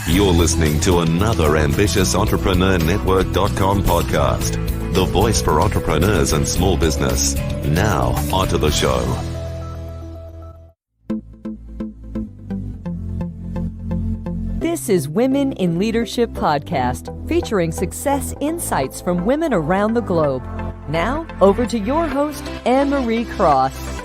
You're listening to another Ambitious Entrepreneur Network.com podcast, the voice for entrepreneurs and small business. Now, onto the show. This is Women in Leadership Podcast, featuring success insights from women around the globe. Now, over to your host, Anne-Marie Cross.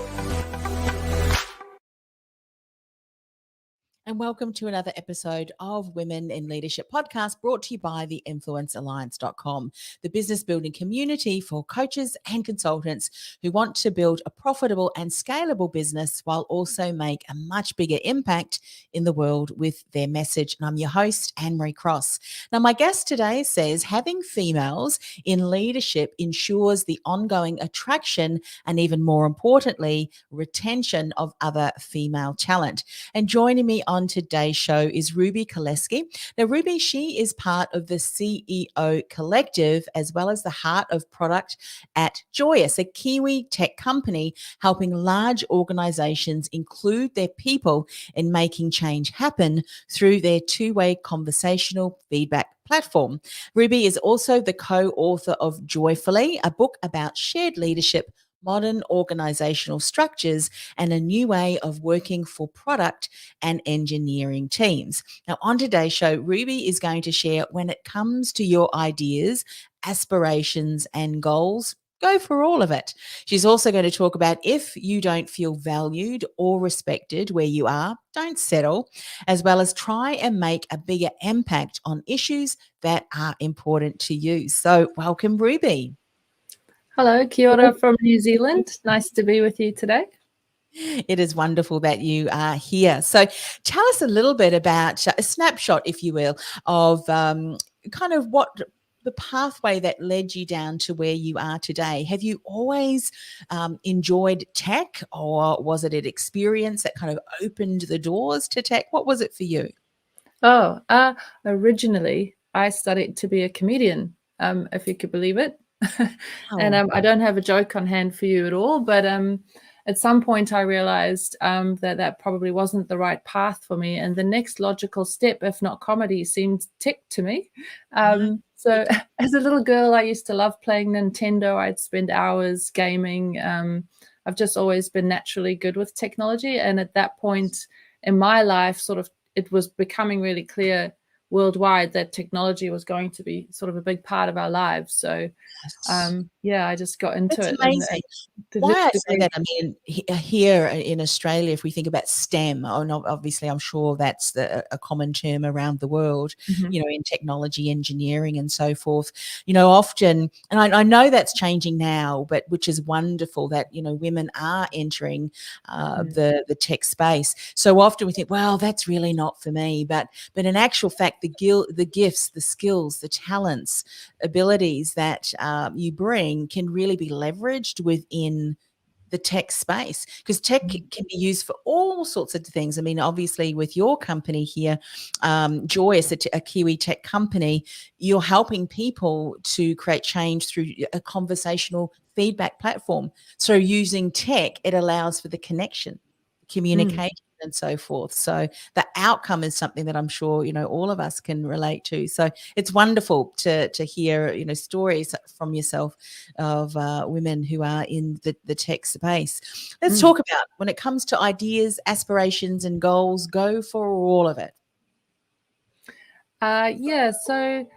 And welcome to another episode of Women in Leadership Podcast, brought to you by the influencealliance.com, the business building community for coaches and consultants who want to build a profitable and scalable business while also make a much bigger impact in the world with their message. And I'm your host, Anne-Marie Cross. Now, my guest today says having females in leadership ensures the ongoing attraction and, even more importantly, retention of other female talent. And joining me on today's show is Ruby Kolesky. Now, Ruby, she is part of the CEO Collective as well as the heart of product at Joyous, a Kiwi tech company helping large organizations include their people in making change happen through their two-way conversational feedback platform. Ruby is also the co-author of Joyfully, a book about shared leadership, modern organizational structures, and a new way of working for product and engineering teams. Now, on today's show, Ruby is going to share when it comes to your ideas, aspirations, and goals, go for all of it. She's also going to talk about if you don't feel valued or respected where you are, don't settle, as well as try and make a bigger impact on issues that are important to you. So welcome, Ruby. Hello, kia ora from New Zealand. Nice to be with you today. It is wonderful that you are here. So tell us a little bit about a snapshot, if you will, of kind of what the pathway that led you down to where you are today. Have you always enjoyed tech, or was it an experience that kind of opened the doors to tech? What was it for you? Originally, I studied to be a comedian, if you could believe it. And I don't have a joke on hand for you at all, but at some point I realized that probably wasn't the right path for me, and the next logical step, if not comedy, seemed tech to me. So as a little girl, I used to love playing Nintendo. I'd spend hours gaming. I've just always been naturally good with technology, and at that point in my life, it was becoming really clear worldwide that technology was going to be sort of a big part of our lives. So I just got into it. Amazing. Why I say that, I mean, here in Australia, if we think about STEM, obviously I'm sure that's a common term around the world, you know, in technology, engineering and so forth, you know, often, and I know that's changing now, but which is wonderful that, you know, women are entering the tech space. So often we think, well, that's really not for me, but in actual fact, the gifts, the skills, the talents, abilities that you bring can really be leveraged within the tech space, because tech can be used for all sorts of things. I mean, obviously with your company here, Joyous, a Kiwi tech company, you're helping people to create change through a conversational feedback platform. So using tech, it allows for the connection, communication, and so forth. So the outcome is something that I'm sure, you know, all of us can relate to. So it's wonderful to hear, you know, stories from yourself of women who are in the tech space. Let's talk about when it comes to ideas, aspirations, and goals, go for all of it. So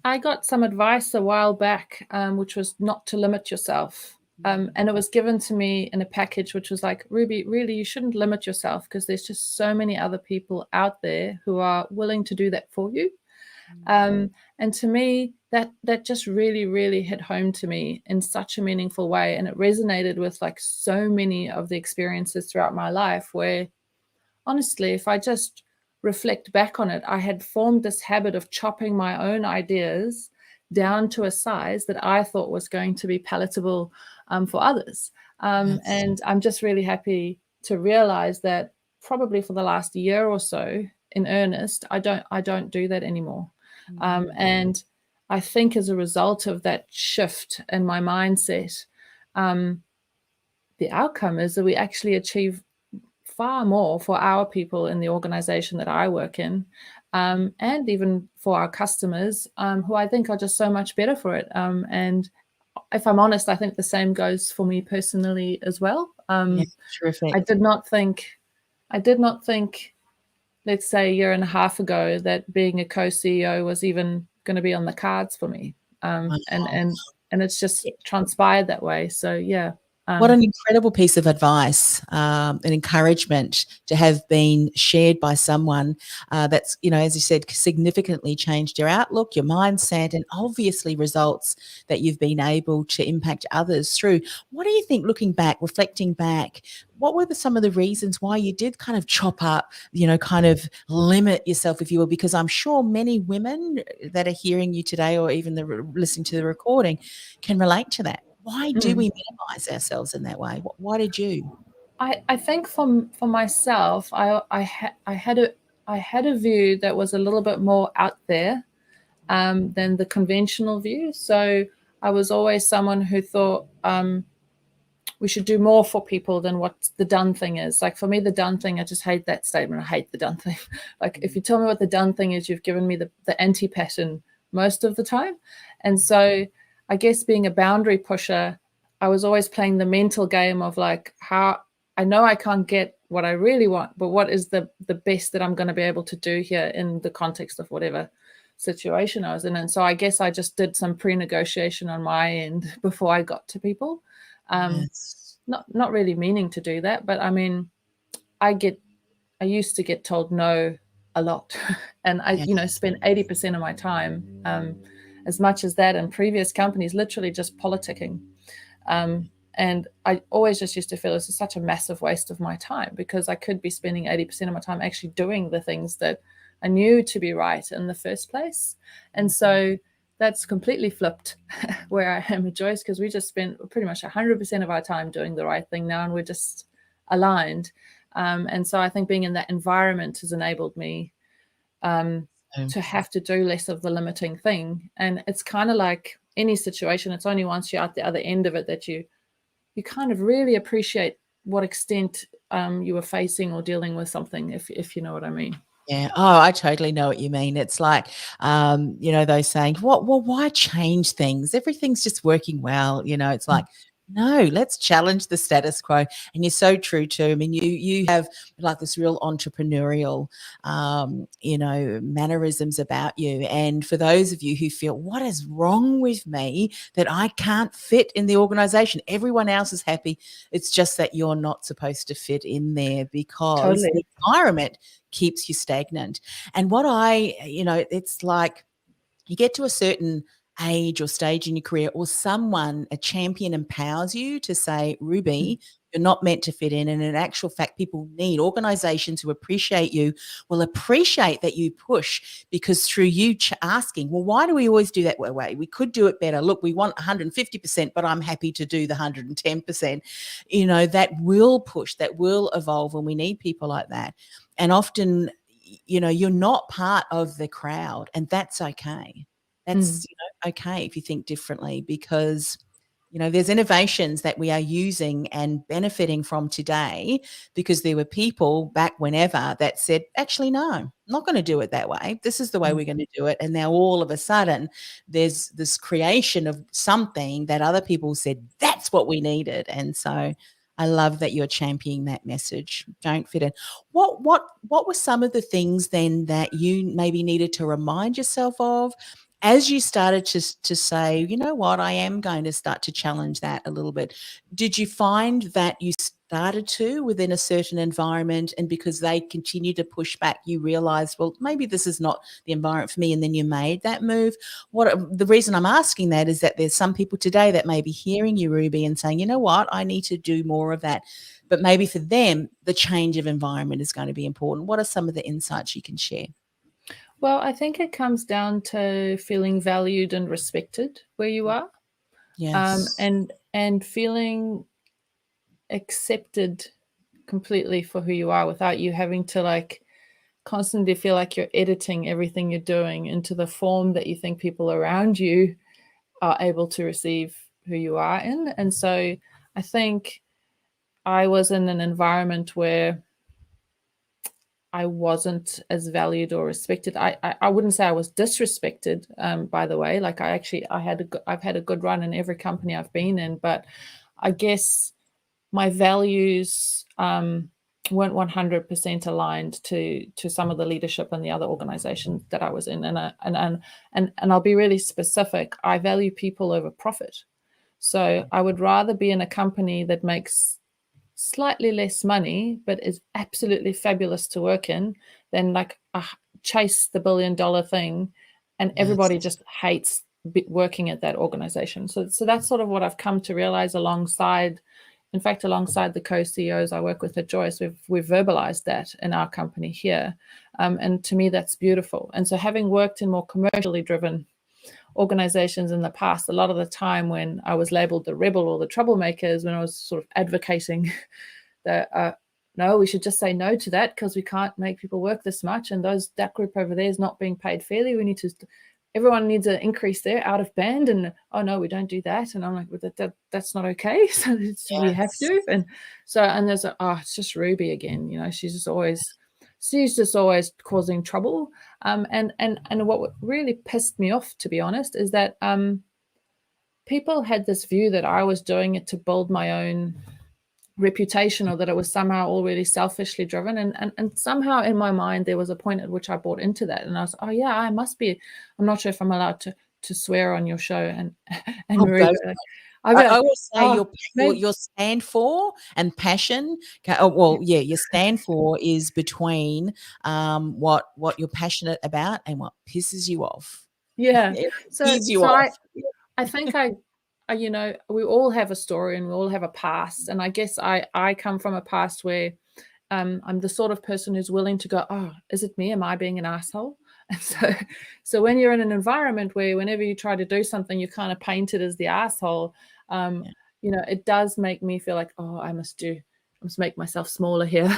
I got some advice a while back, which was not to limit yourself. And it was given to me in a package, which was like, Ruby, really, you shouldn't limit yourself, because there's just so many other people out there who are willing to do that for you. And to me, that just really, really hit home to me in such a meaningful way. And it resonated with like so many of the experiences throughout my life where, honestly, if I just reflect back on it, I had formed this habit of chopping my own ideas down to a size that I thought was going to be palatable for others. And I'm just really happy to realize that probably for the last year or so, in earnest, I don't do that anymore. And I think as a result of that shift in my mindset, the outcome is that we actually achieve far more for our people in the organization that I work in. and even for our customers, who I think are just so much better for it. And if I'm honest, I think the same goes for me personally as well. Yeah, terrific. I did not think, let's say a year and a half ago, that being a co-CEO was even going to be on the cards for me. And it's just transpired that way. So yeah. What an incredible piece of advice, and encouragement to have been shared by someone that's, as you said, significantly changed your outlook, your mindset, and obviously results that you've been able to impact others through. What do you think, looking back, reflecting back, what were some of the reasons why you did kind of chop up, kind of limit yourself, if you will? Because I'm sure many women that are hearing you today, or even listening to the recording, can relate to that. Why do we minimize ourselves in that way? Why did you? I think for myself, I had a view that was a little bit more out there than the conventional view. So I was always someone who thought we should do more for people than what the done thing is. Like for me, the done thing, I just hate that statement. I hate the done thing. Like if you tell me what the done thing is, you've given me the anti-pattern most of the time. And so I guess being a boundary pusher, I was always playing the mental game of like, how I know I can't get what I really want, but what is the best that I'm going to be able to do here in the context of whatever situation I was in. And so I guess I just did some pre-negotiation on my end before I got to people. Yes. Not really meaning to do that, but I mean, I used to get told no a lot, and I spent 80% of my time, as much as that in previous companies, literally just politicking. And I always just used to feel this is such a massive waste of my time, because I could be spending 80% of my time actually doing the things that I knew to be right in the first place. And so that's completely flipped where I am at Joyous, because we just spent pretty much 100% of our time doing the right thing now, and we're just to I think being in that environment has enabled me to have to do less of the limiting thing. And it's kind of like any situation, it's only once you're at the other end of it that you kind of really appreciate what extent you were facing or dealing with something, if you know what I mean. Yeah. Oh, I totally know what you mean. It's like, those saying, why change things? Everything's just working well. It's like, no, let's challenge the status quo. And you're so true too. I mean, you have like this real entrepreneurial, mannerisms about you. And for those of you who feel, what is wrong with me that I can't fit in the organization? Everyone else is happy. It's just that you're not supposed to fit in there, because Totally. the environment keeps you stagnant. And it's like you get to a certain age or stage in your career, or a champion empowers you to say, Ruby, you're not meant to fit in. And in actual fact, people need organizations who appreciate you, will appreciate that you push, because through you asking, well, why do we always do that way? We could do it better. Look, we want 150%, but I'm happy to do the 110%. That will push, that will evolve, and we need people like that. And often, you're not part of the crowd, and that's okay. That's okay if you think differently, because there's innovations that we are using and benefiting from today because there were people back whenever that said, actually, no, I'm not going to do it that way. This is the way we're going to do it. And now all of a sudden there's this creation of something that other people said, that's what we needed. And so I love that you're championing that message. Don't fit in. What were some of the things then that you maybe needed to remind yourself of as you started to say, you know what, I am going to start to challenge that a little bit? Did you find that you started to within a certain environment, and because they continued to push back, you realized, well, maybe this is not the environment for me, and then you made that move? The reason I'm asking that is that there's some people today that may be hearing you, Ruby, and saying, you know what, I need to do more of that. But maybe for them, the change of environment is going to be important. What are some of the insights you can share? Well, I think it comes down to feeling valued and respected where you are. Yes. And feeling accepted completely for who you are, without you having to like constantly feel like you're editing everything you're doing into the form that you think people around you are able to receive who you are in. And so I think I was in an environment where I wasn't as valued or respected. I wouldn't say I was disrespected, by the way. Like I've had a good run in every company I've been in, but I guess my values weren't 100% aligned to some of the leadership in the other organizations that I was in. And I'll be really specific. I value people over profit. So I would rather be in a company that makes slightly less money, but is absolutely fabulous to work in, than like chase the $1 billion thing and everybody just hates working at that organization. So that's sort of what I've come to realize alongside the co-CEOs I work with at Joyous. We've verbalized that in our company here. And to me, that's beautiful. And so having worked in more commercially driven organizations in the past, a lot of the time when I was labeled the rebel or the troublemakers, when I was sort of advocating that no, we should just say no to that because we can't make people work this much, and that group over there is not being paid fairly. Everyone needs an increase there out of band, and oh no, we don't do that. And I'm like, well, that's not okay. So we have to. And there's it's just Ruby again. You know, she's just always causing trouble. And what really pissed me off, to be honest, is that people had this view that I was doing it to build my own reputation, or that it was somehow all really selfishly driven. And somehow in my mind, there was a point at which I bought into that. And I was, oh yeah, I must be. I'm not sure if I'm allowed to swear on your show. And Marie, I always say your stand for and passion. Your stand for is between what you're passionate about and what pisses you off. Yeah. Off. I think you know, we all have a story and we all have a past. And I guess I come from a past where I'm the sort of person who's willing to go, oh, is it me? Am I being an asshole? And so when you're in an environment where whenever you try to do something, you're kind of painted as the asshole, you know, it does make me feel like, oh, I must make myself smaller here.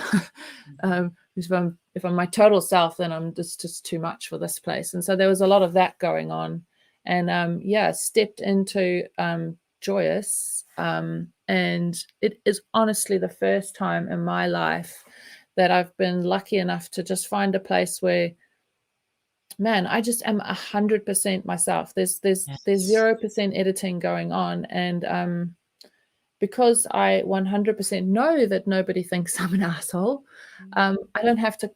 If I'm my total self, then I'm just too much for this place. And so there was a lot of that going on. And stepped into Joyous. And it is honestly the first time in my life that I've been lucky enough to just find a place where, man, I just am 100% myself. There's 0% editing going on. And because I 100% know that nobody thinks I'm an asshole, I don't have to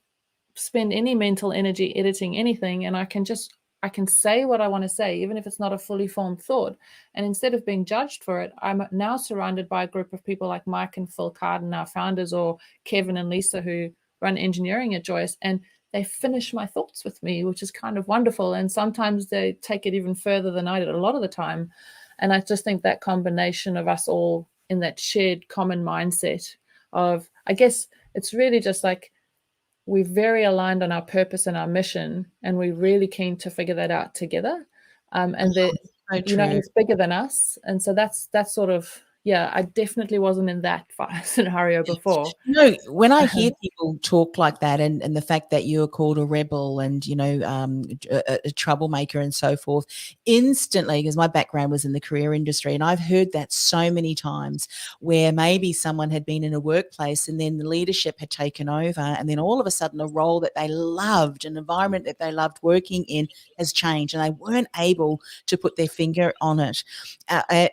spend any mental energy editing anything. And I can say what I want to say, even if it's not a fully formed thought. And instead of being judged for it, I'm now surrounded by a group of people like Mike and Phil Carden, our founders, or Kevin and Lisa, who run engineering at Joyous. And they finish my thoughts with me, which is kind of wonderful. And sometimes they take it even further than I did a lot of the time. And I just think that combination of us all in that shared common mindset of, I guess it's really just like, we're very aligned on our purpose and our mission, and we're really keen to figure that out together. And it's bigger than us. And so that's sort of, I definitely wasn't in that scenario before. No, when I hear people talk like that, and the fact that you're called a rebel and, you know, a troublemaker and so forth, instantly, because my background was in the career industry, and I've heard that so many times, where maybe someone had been in a workplace and then the leadership had taken over, and then all of a sudden a role that they loved, an environment that they loved working in, has changed, and they weren't able to put their finger on it.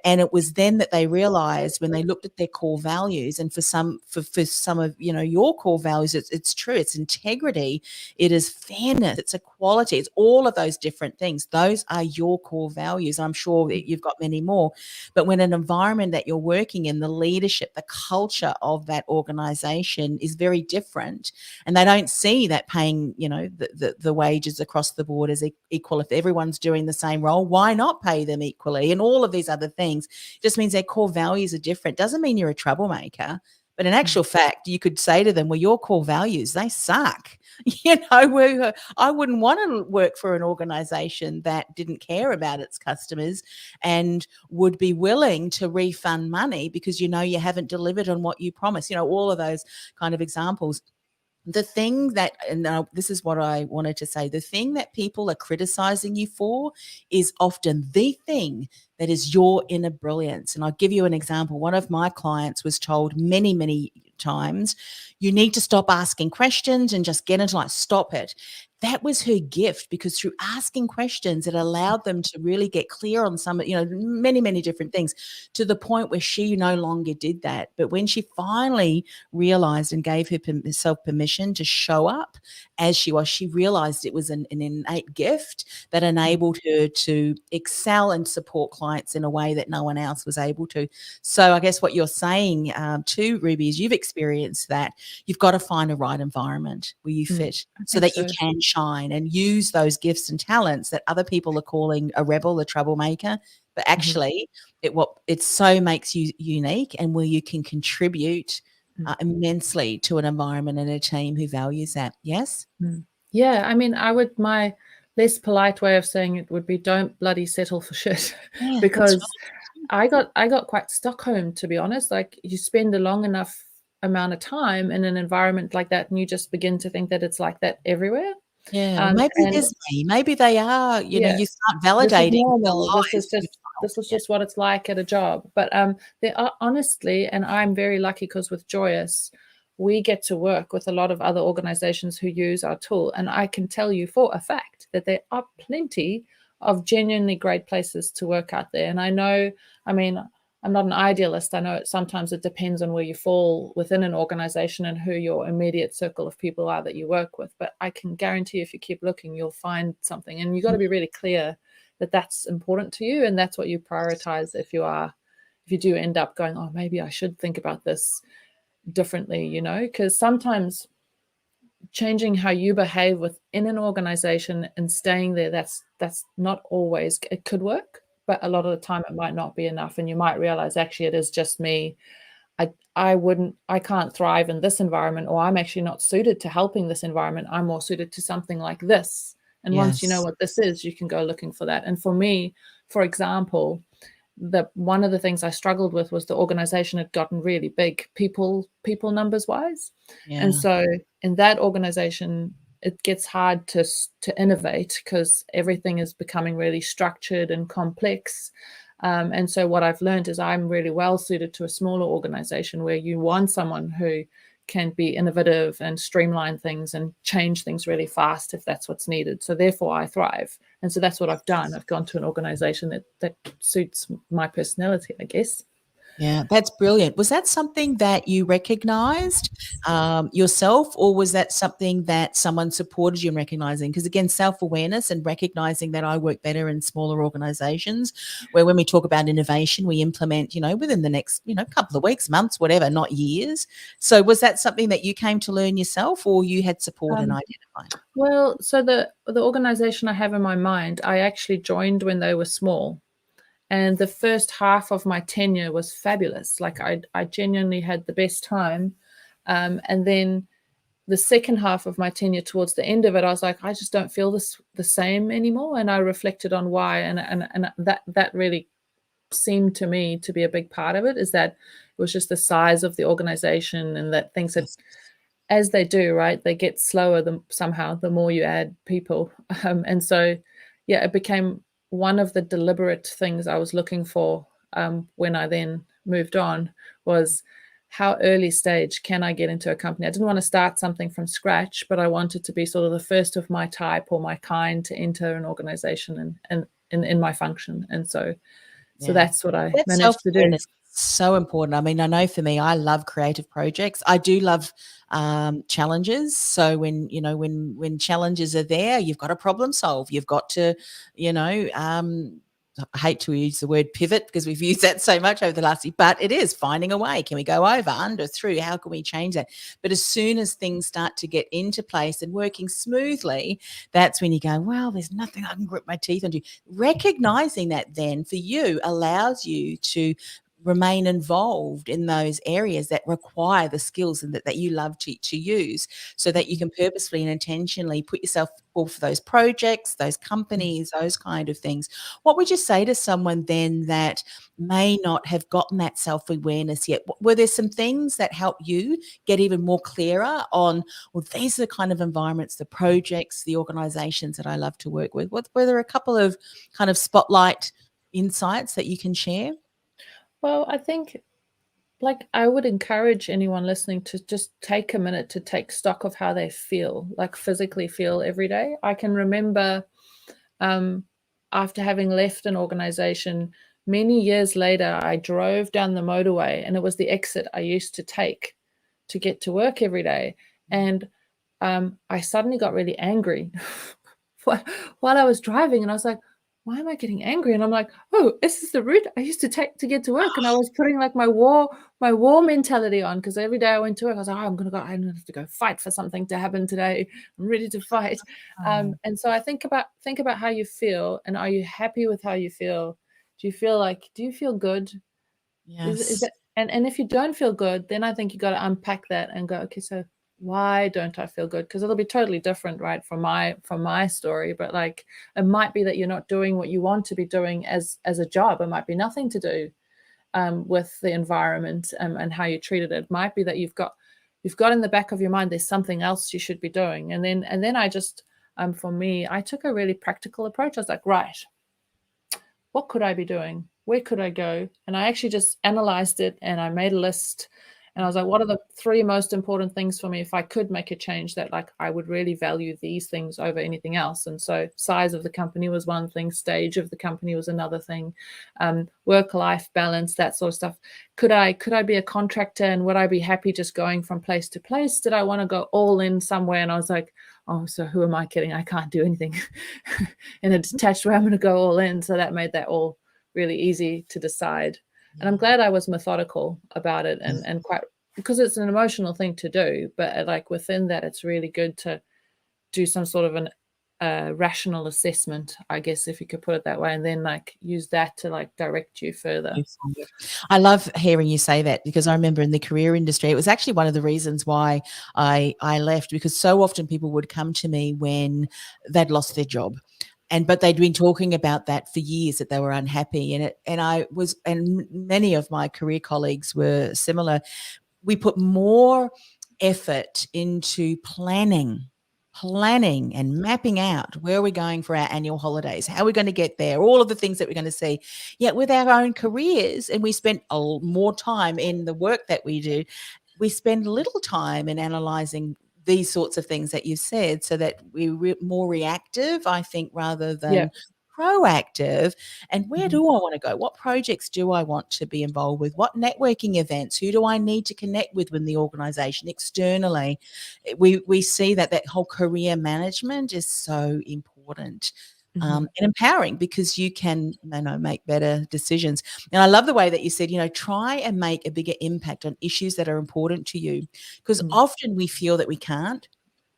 And it was then that they realized, when they looked at their core values, and for some of, you know, your core values, it's true, it's integrity, it is fairness, it's equality, it's all of those different things. Those are your core values. I'm sure that you've got many more. But when an environment that you're working in, the leadership, the culture of that organization is very different, and they don't see that paying, you know, the wages across the board as equal. If everyone's doing the same role, why not pay them equally? And all of these other things just means their core values are different. Doesn't mean you're a troublemaker, but in actual fact, you could say to them, well, your core values, they suck. You know, I wouldn't want to work for an organization that didn't care about its customers and would be willing to refund money because, you know, you haven't delivered on what you promised. You know, all of those kind of examples. The thing that, and this is what I wanted to say, the thing that people are criticizing you for is often the thing that is your inner brilliance. And I'll give you an example. One of my clients was told many, many times, you need to stop asking questions and just get into like, stop it. That was her gift, because through asking questions, it allowed them to really get clear on some, many, many different things, to the point where she no longer did that. But when she finally realized and gave herself permission to show up as she was, she realized it was an innate gift that enabled her to excel and support clients in a way that no one else was able to. So I guess what you're saying too, Ruby, is you've experienced that. You've got to find a right environment where you fit, so that you can shine and use those gifts and talents that other people are calling a rebel, a troublemaker. But actually, it so makes you unique, and where you can contribute immensely to an environment and a team who values that. Yes? Yeah, I mean, my less polite way of saying it would be, don't bloody settle for shit. Yeah, because I got quite Stockholm, to be honest. Like, you spend a long enough amount of time in an environment like that, and you just begin to think that it's like that everywhere. Yeah, maybe it is me. Maybe they are. You start validating this is just what it's like at a job. But there are, honestly, and I'm very lucky, because with Joyous, we get to work with a lot of other organizations who use our tool, and I can tell you for a fact that there are plenty of genuinely great places to work out there. And I know, I mean, I'm not an idealist. I know sometimes it depends on where you fall within an organization and who your immediate circle of people are that you work with. But I can guarantee if you keep looking, you'll find something. And you've got to be really clear that that's important to you, and that's what you prioritize if you do end up going, oh, maybe I should think about this differently, because sometimes changing how you behave within an organization and staying there, that's not always, it could work. But a lot of the time it might not be enough, and you might realize, actually, it is just me. I can't thrive in this environment, or I'm actually not suited to helping this environment. I'm more suited to something like this. And once you know what this is, you can go looking for that. And for me, for example, one of the things I struggled with was the organization had gotten really big, people numbers wise. And so in that organization, it gets hard to innovate, because everything is becoming really structured and complex. And so what I've learned is I'm really well suited to a smaller organization, where you want someone who can be innovative and streamline things and change things really fast if that's what's needed. So therefore I thrive. And so that's what I've done. I've gone to an organization that suits my personality, I guess. Yeah, that's brilliant. Was that something that you recognized yourself, or was that something that someone supported you in recognizing? Because again, self-awareness and recognizing that I work better in smaller organizations, where when we talk about innovation, we implement, within the next, couple of weeks, months, whatever, not years. So was that something that you came to learn yourself, or you had support in identifying? Well, so the organization I have in my mind, I actually joined when they were small. And the first half of my tenure was fabulous. Like, I genuinely had the best time. And then the second half of my tenure, towards the end of it, I was like, I just don't feel the same anymore. And I reflected on why. And that really seemed to me to be a big part of it, is that it was just the size of the organization, and that things that, as they do, right, they get slower somehow the more you add people. And so, yeah, it became one of the deliberate things I was looking for when I then moved on, was how early stage can I get into a company? I didn't want to start something from scratch, but I wanted to be sort of the first of my type or my kind to enter an organization and in my function. And so that's what I managed to do. So important. I mean, I know for me, I love creative projects. I do love challenges. So when challenges are there, you've got to problem solve. You've got to, I hate to use the word pivot, because we've used that so much over the last year, but it is finding a way. Can we go over, under, through? How can we change that? But as soon as things start to get into place and working smoothly, that's when you go, well, there's nothing I can grip my teeth onto. Recognizing that then for you allows you to remain involved in those areas that require the skills and that you love to use, so that you can purposefully and intentionally put yourself forward for those projects, those companies, those kind of things. What would you say to someone then that may not have gotten that self-awareness yet? Were there some things that helped you get even more clearer on, well, these are the kind of environments, the projects, the organizations that I love to work with? Were there a couple of kind of spotlight insights that you can share? Well, I think like I would encourage anyone listening to just take a minute to take stock of how they feel, like physically feel every day. I can remember after having left an organization, many years later, I drove down the motorway, and it was the exit I used to take to get to work every day. And I suddenly got really angry while I was driving, and I was like, why am I getting angry? And I'm like, oh, this is the route I used to take to get to work. And I was putting like my war mentality on, because every day I went to work, I was like, oh, I have to go fight for something to happen today. I'm ready to fight. And so I think about how you feel, and are you happy with how you feel? Do you feel good? Yes. Is it, and if you don't feel good, then I think you got to unpack that and go, okay, so why don't I feel good? Because it'll be totally different, right, from my story. But like, it might be that you're not doing what you want to be doing as a job. It might be nothing to do with the environment and how you treated it. It might be that you've got in the back of your mind there's something else you should be doing. And then I just for me, I took a really practical approach. I was like, right, what could I be doing? Where could I go? And I actually just analyzed it, and I made a list. And I was like, what are the 3 most important things for me if I could make a change that like I would really value these things over anything else? And so size of the company was one thing, stage of the company was another thing, work-life balance, that sort of stuff. Could I be a contractor, and would I be happy just going from place to place? Did I want to go all in somewhere? And I was like, oh, so who am I kidding? I can't do anything in a detached way. I'm going to go all in. So that made that all really easy to decide. And I'm glad I was methodical about it, and quite, because it's an emotional thing to do, but like within that, it's really good to do some sort of a rational assessment, I guess, if you could put it that way, and then like use that to like direct you further. I love hearing you say that, because I remember in the career industry, it was actually one of the reasons why I left, because so often people would come to me when they'd lost their job. But they'd been talking about that for years, that they were unhappy. And many of my career colleagues were similar. We put more effort into planning and mapping out where we're going for our annual holidays, how we're going to get there, all of the things that we're going to see. Yet with our own careers, and we spend more time in the work that we do, we spend little time in analysing these sorts of things that you said, so that we're more reactive, I think, rather than proactive. And where do I want to go? What projects do I want to be involved with? What networking events? Who do I need to connect with within the organisation externally? We see that whole career management is so important. And empowering, because you can make better decisions. And I love the way that you said, try and make a bigger impact on issues that are important to you, because often we feel that we can't.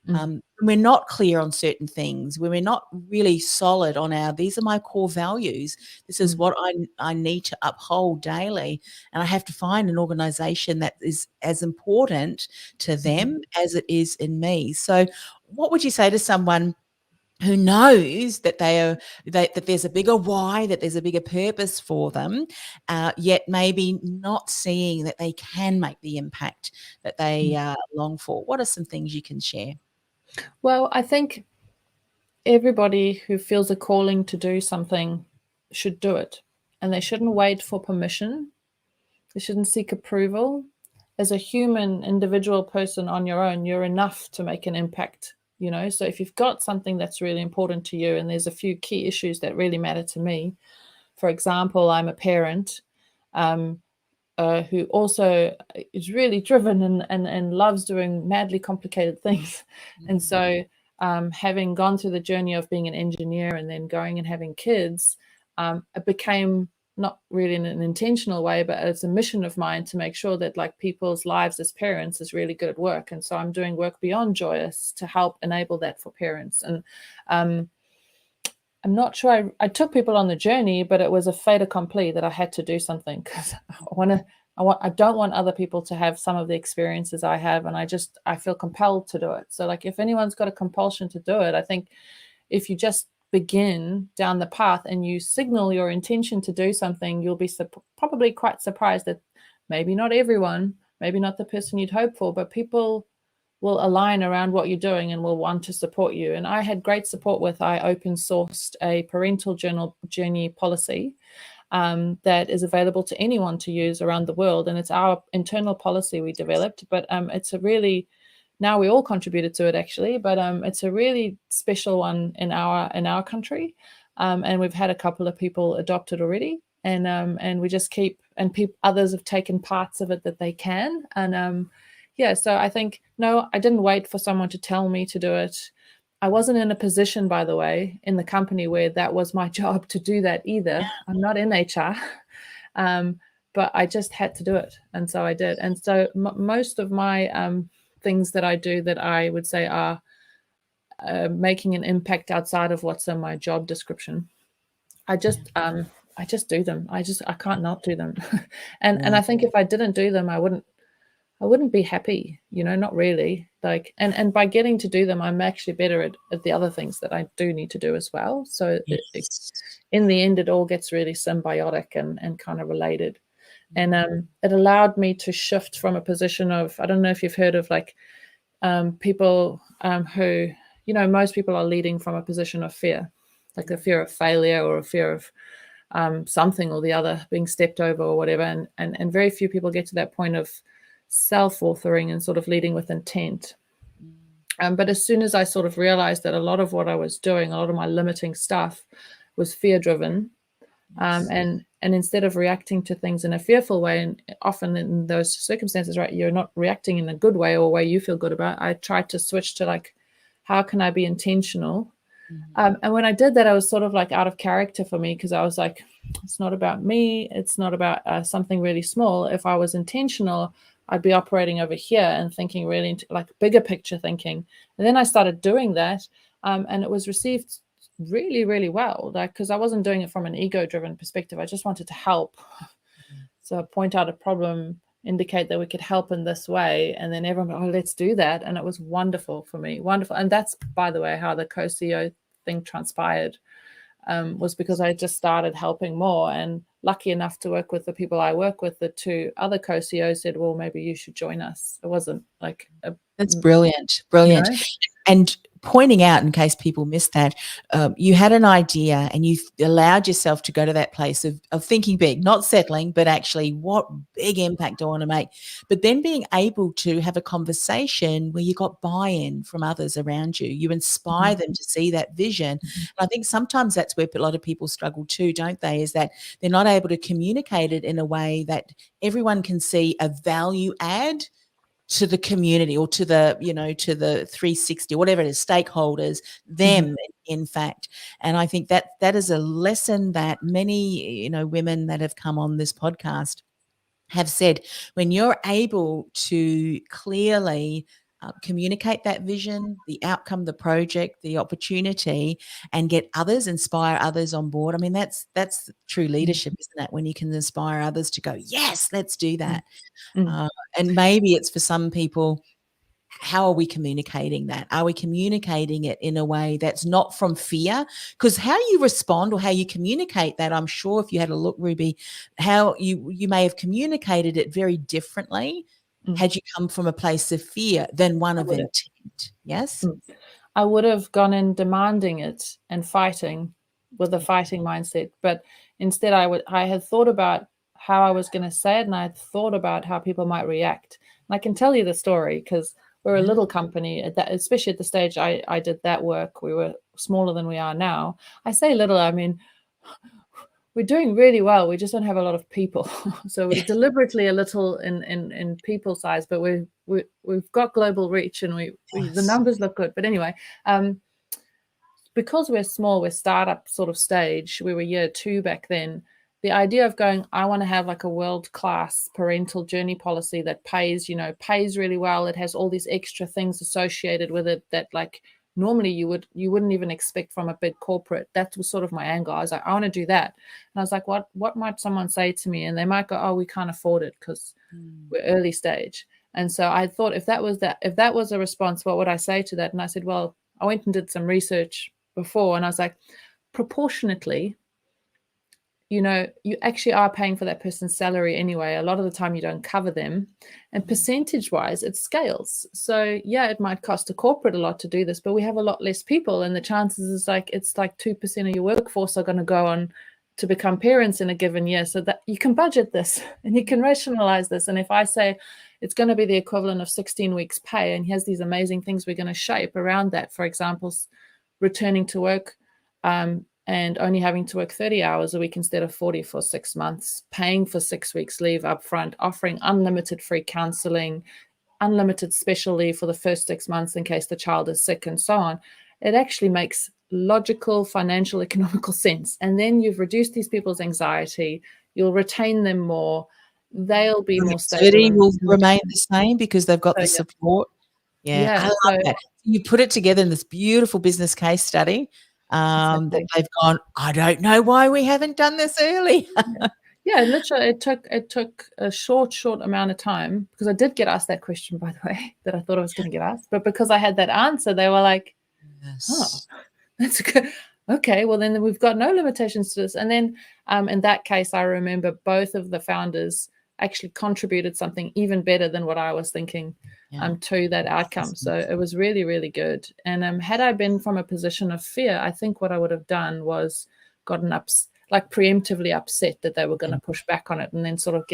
We're not clear on certain things, when we're not really solid on these are my core values, this is what I need to uphold daily, and I have to find an organisation that is as important to them as it is in me. So what would you say to someone who knows that that there's a bigger why, that there's a bigger purpose for them, yet maybe not seeing that they can make the impact that they long for? What are some things you can share? Well, I think everybody who feels a calling to do something should do it, and they shouldn't wait for permission. They shouldn't seek approval. As a human, individual person on your own, you're enough to make an impact. So if you've got something that's really important to you, and there's a few key issues that really matter to me. For example, I'm a parent who also is really driven and loves doing madly complicated things. And so having gone through the journey of being an engineer and then going and having kids, it became, not really in an intentional way, but it's a mission of mine to make sure that like people's lives as parents is really good at work. And so I'm doing work beyond Joyous to help enable that for parents. And I'm not sure I took people on the journey, but it was a fait accompli that I had to do something, because I don't want other people to have some of the experiences I have, and I feel compelled to do it. So like, if anyone's got a compulsion to do it, I think if you just begin down the path and you signal your intention to do something, you'll be probably quite surprised that maybe not everyone, maybe not the person you'd hope for, but people will align around what you're doing and will want to support you. And I had great support I open sourced a parental journey policy that is available to anyone to use around the world. And it's our internal policy we developed, but it's a really, now we all contributed to it actually, but it's a really special one in our country. And we've had a couple of people adopt it already. And we just keep, and others have taken parts of it that they can. And so I think, no, I didn't wait for someone to tell me to do it. I wasn't in a position, by the way, in the company where that was my job to do that either. I'm not in HR, but I just had to do it. And so I did. And so most of my things that I do that I would say are making an impact outside of what's in my job description, I just do them. I can't not do them. And I think if I didn't do them, I wouldn't be happy, not really. Like, and by getting to do them, I'm actually better at the other things that I do need to do as well. So in the end, it all gets really symbiotic and kind of related. And it allowed me to shift from a position of, I don't know if you've heard of like people who, most people are leading from a position of fear, like the fear of failure or a fear of something or the other being stepped over or whatever. And very few people get to that point of self-authoring and sort of leading with intent. But as soon as I sort of realized that a lot of what I was doing, a lot of my limiting stuff was fear-driven, and instead of reacting to things in a fearful way, and often in those circumstances, right, you're not reacting in a good way or a way you feel good about, I tried to switch to like, how can I be intentional? And when I did that, I was sort of like out of character for me, because I was like, it's not about me. It's not about something really small. If I was intentional, I'd be operating over here and thinking really like bigger picture thinking. And then I started doing that, and it was received really, really well, like, because I wasn't doing it from an ego-driven perspective. I just wanted to help. So point out a problem, indicate that we could help in this way, and then everyone, let's do that. And it was wonderful for me, wonderful. And that's, by the way, how the co-CEO thing transpired, was because I just started helping more, and lucky enough to work with the people I work with, the two other co-CEOs said, well, maybe you should join us. It wasn't like that's brilliant. And pointing out, in case people missed that, you had an idea and you allowed yourself to go to that place of thinking big, not settling, but actually what big impact do I want to make? But then being able to have a conversation where you got buy-in from others around you. You inspire them to see that vision. And I think sometimes that's where a lot of people struggle too, don't they? Is that they're not able to communicate it in a way that everyone can see a value add to the community, or to the, to the 360, whatever it is, stakeholders, them, in fact. And I think that is a lesson that many, women that have come on this podcast have said. When you're able to clearly communicate that vision, the outcome, the project, the opportunity, and get others, inspire others on board. I mean, that's true leadership, isn't it? When you can inspire others to go, yes, let's do that. And maybe it's for some people, how are we communicating that? Are we communicating it in a way that's not from fear? Because how you respond or how you communicate that, I'm sure if you had a look, Ruby, how you may have communicated it very differently had you come from a place of fear than one of intent. Yes? I would have gone in demanding it and fighting with a fighting mindset. But instead I had thought about how I was going to say it, and I had thought about how people might react. And I can tell you the story, because we're a little company, especially at the stage I did that work. We were smaller than we are now. I say little, I mean, we're doing really well. We just don't have a lot of people. So we're deliberately a little in people size, but we've got global reach, and the numbers look good. But anyway, because we're small, we're startup sort of stage. We were year 2 back then. The idea of going, I want to have like a world-class parental journey policy that pays really well. It has all these extra things associated with it that like normally you wouldn't even expect from a big corporate. That was sort of my angle. I was like, I want to do that. And I was like, what might someone say to me? And they might go, oh, we can't afford it because we're early stage. And so I thought, if that was a response, what would I say to that? And I said, well, I went and did some research before, and I was like, proportionately, you actually are paying for that person's salary anyway. A lot of the time you don't cover them, and percentage wise it scales. So yeah, it might cost a corporate a lot to do this, but we have a lot less people, and the chances is it's like 2% of your workforce are going to go on to become parents in a given year, so that you can budget this and you can rationalize this. And if I say it's going to be the equivalent of 16 weeks pay, and here's these amazing things we're going to shape around that, for example, returning to work and only having to work 30 hours a week instead of 40 for 6 months, paying for 6 weeks leave up front, offering unlimited free counseling, unlimited special leave for the first 6 months in case the child is sick, and so on. It actually makes logical, financial, economical sense. And then you've reduced these people's anxiety. You'll retain them more. They'll be more stable. Will remain the same because they've got the yeah. support. Yeah, I love so that. You put it together in this beautiful business case study that they've gone, I don't know why we haven't done this early. Yeah, literally, it took a short amount of time, because I did get asked that question, by the way, that I thought I was going to get asked. But because I had that answer, they were like, Yes. "Oh, that's good. Okay, well then we've got no limitations to this." And then in that case, I remember both of the founders actually contributed something even better than what I was thinking to that outcome. So it was really, really good. And had I been from a position of fear, I think what I would have done was gotten preemptively upset that they were going to push back on it, and then sort of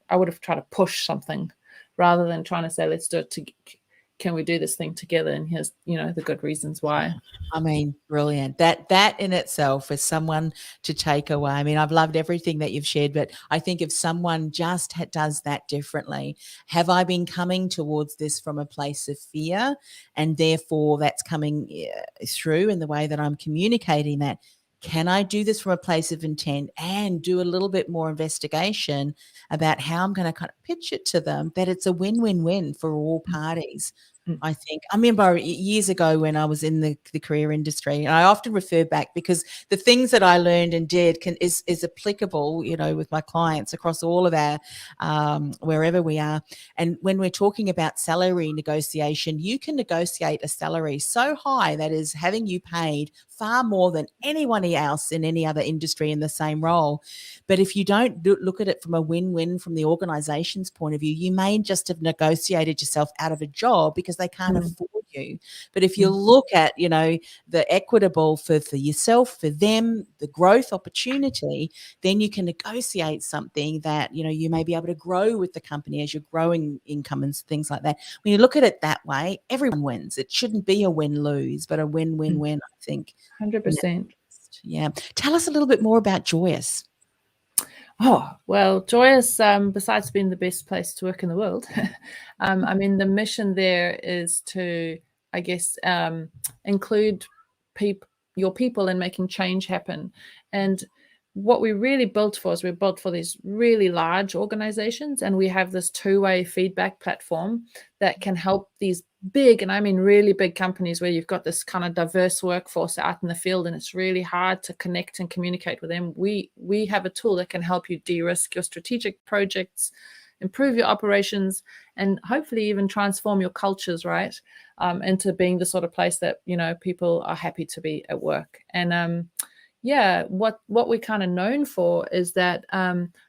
I would have tried to push something rather than trying to say, let's do it can we do this thing together? And here's, the good reasons why. I mean, brilliant. That in itself is someone to take away. I mean, I've loved everything that you've shared, but I think if someone just does that differently, have I been coming towards this from a place of fear, and therefore that's coming through in the way that I'm communicating that? Can I do this from a place of intent and do a little bit more investigation about how I'm going to kind of pitch it to them that it's a win-win-win for all parties? I think I remember years ago when I was in the career industry, and I often refer back because the things that I learned and did is applicable, with my clients across all of our wherever we are. And when we're talking about salary negotiation, you can negotiate a salary so high that is having you paid far more than anyone else in any other industry in the same role. But if you don't look at it from a win-win from the organization's point of view, you may just have negotiated yourself out of a job because they can't afford you. But if you look at, the equitable for yourself, for them, the growth opportunity, then you can negotiate something that, you may be able to grow with the company as you're growing income and things like that. When you look at it that way, everyone wins. It shouldn't be a win-lose, but a win-win-win, I think. 100%. Yeah. Tell us a little bit more about Joyous. Oh, well, Joyous, besides being the best place to work in the world, I mean, the mission there is to, I guess, include your people in making change happen. And what we really built for is we're built for these really large organizations, and we have this two-way feedback platform that can help these big, and I mean really big companies where you've got this kind of diverse workforce out in the field and it's really hard to connect and communicate with them. We have a tool that can help you de-risk your strategic projects, improve your operations, and hopefully even transform your cultures, right, into being the sort of place that, people are happy to be at work. And what we're kind of known for is that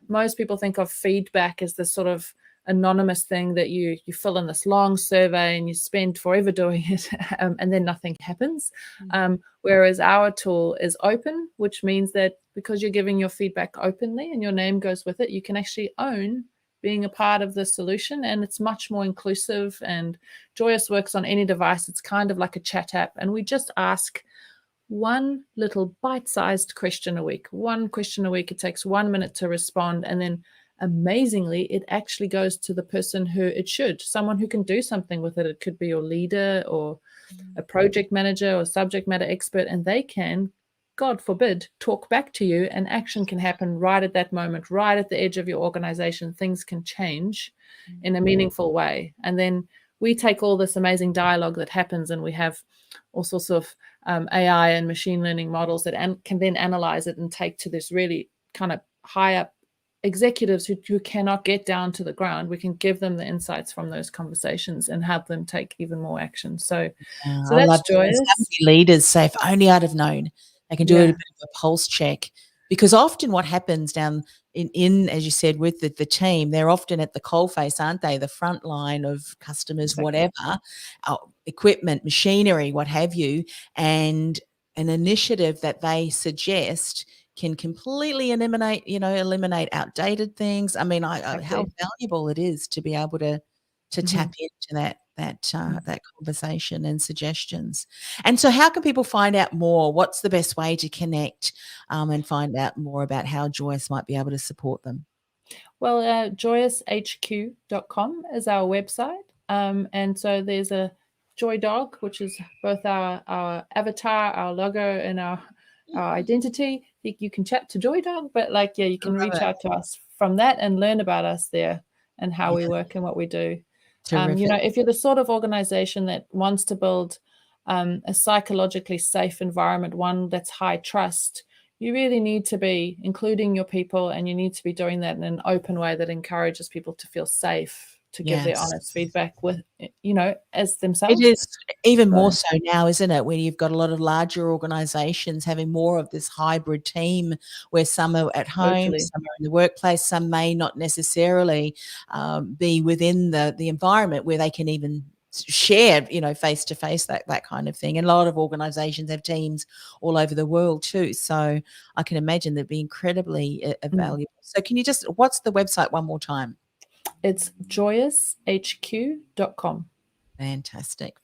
most people think of feedback as this sort of anonymous thing that you fill in this long survey and you spend forever doing it and then nothing happens. Whereas our tool is open, which means that because you're giving your feedback openly and your name goes with it, you can actually own being a part of the solution, and it's much more inclusive. And Joyous works on any device. It's kind of like a chat app, and we just ask one little bite-sized question a week. One question a week. It takes 1 minute to respond, and then amazingly, it actually goes to the person who it should, someone who can do something with it. It could be your leader or a project manager or subject matter expert, and they can, God forbid, talk back to you, and action can happen right at that moment, right at the edge of your organization. Things can change in a meaningful way. And then we take all this amazing dialogue that happens, and we have all sorts of AI and machine learning models that can then analyze it and take to this really kind of high up executives who cannot get down to the ground. We can give them the insights from those conversations and help them take even more action. So that's Joyous. Leaders say, if only I'd have known. They can do a bit of a pulse check, because often what happens down in as you said, with the team, they're often at the coalface, aren't they? The front line of customers, whatever, equipment, machinery, what have you, and an initiative that they suggest can completely eliminate outdated things. I mean, how valuable it is to be able to tap into that conversation and suggestions. And so how can people find out more? What's the best way to connect and find out more about how Joyous might be able to support them? Well, joyoushq.com is our website. And so there's a Joy Dog, which is both our avatar, our logo, and our identity. You can chat to Joy Dog, but you can reach out to us from that and learn about us there and how we work and what we do. If you're the sort of organization that wants to build a psychologically safe environment, one that's high trust, you really need to be including your people, and you need to be doing that in an open way that encourages people to feel safe to give their honest feedback with, as themselves. It is even more so now, isn't it? When you've got a lot of larger organizations having more of this hybrid team where some are at home, some are in the workplace, some may not necessarily be within the environment where they can even share, face to face, that kind of thing. And a lot of organizations have teams all over the world too. So I can imagine that'd be incredibly valuable. So can you what's the website one more time? It's joyoushq.com. Fantastic.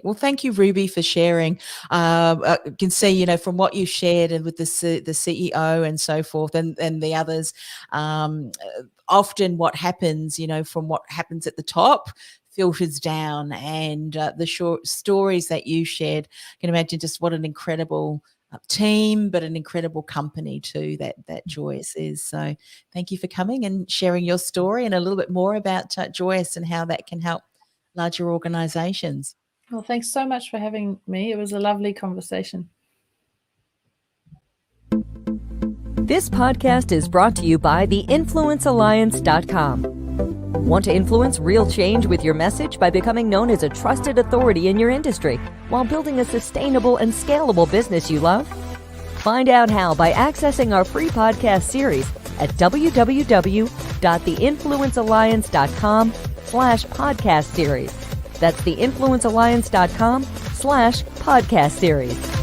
Well, thank you, Ruby, for sharing. I can see, from what you shared and with the CEO and so forth and the others, often what happens, from what happens at the top filters down, and the short stories that you shared, I can imagine just what an incredible team, but an incredible company too that Joyous is. So thank you for coming and sharing your story and a little bit more about Joyous and how that can help larger organizations. Well, thanks so much for having me. It was a lovely conversation. This podcast is brought to you by theinfluencealliance.com. Want to influence real change with your message by becoming known as a trusted authority in your industry while building a sustainable and scalable business you love? Find out how by accessing our free podcast series at www.theinfluencealliance.com/podcast series. That's theinfluencealliance.com/podcast series.